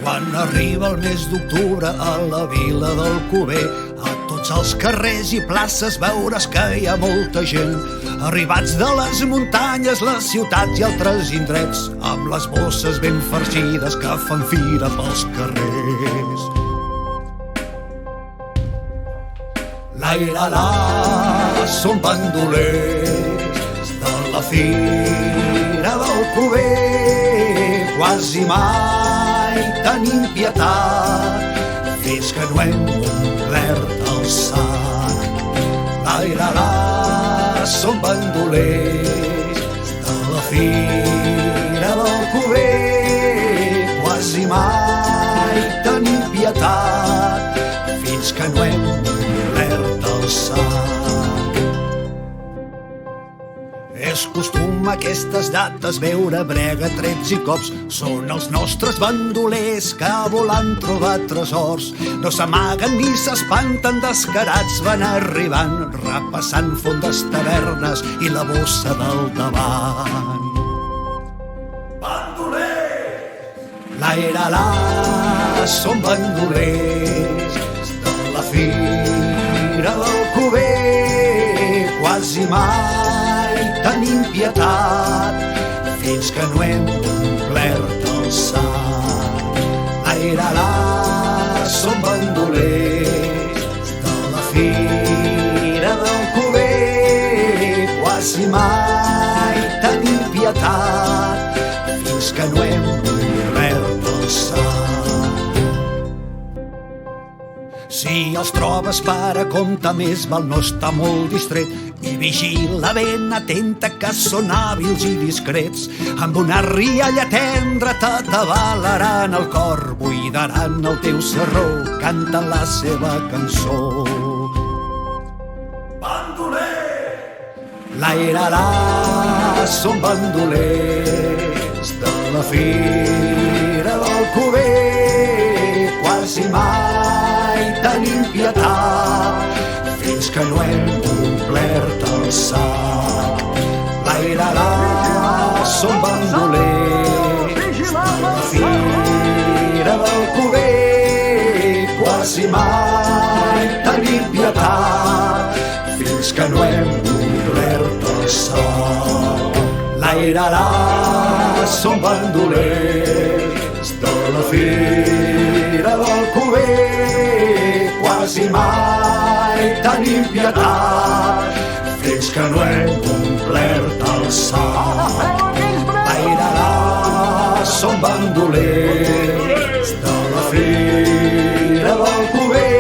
Quan arriba el mes d'octubre a la vila d'Alcover, a tots els carrers i places veuràs que hi ha molta gent, arribats de les muntanyes, les ciutats i altres indrets, amb les bosses ben farcides que fan fira pels carrers. La, són bandolers de la fira d'Alcover, quasi mai tenim pietat fins que no hem omplert el sac. La, són bandolers de la fira d'Alcover, quasi mai tenim pietat fins que no hem omplert el sac. És costum aquestes dates veure brega, trets i cops. Són els nostres bandolers que volant trobar tresors. No s'amaguen ni s'espanten, descarats van arribant, repassant fondes, tavernes i la bossa del davant. Bandolers! La, són bandolers de la fira d'Alcover, quasi mai tenim pietat fins que no hem omplert el sac. La, són bandolers de la fira d'Alcover, quasi mai tenim pietat fins que no hem omplert el sac. Si els trobes, pare, compte més, val no estar molt distret i vigila ben atenta que són hàbils i discrets. Amb una rialla tendra t'atabalaran el cor, buidaran el teu sarró, canten la seva cançó. Bandoler! La, són bandolers de la fira d'Alcover, quasi mai tenim pietat fins que no hem omplert el sac. La, són bandolers de la fira d'Alcover, quasi mai tenim pietat fins que no hem omplert el sac. La, són bandolers de la fira d'Alcover, quasi mai tenim pietat fins que no hem omplert el sac. La, són bandolers de la fira d'Alcover,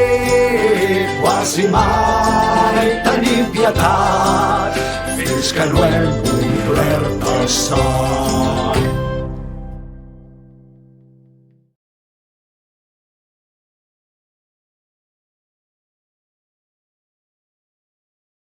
quasi mai tenim pietat fins que no hem omplert el sac.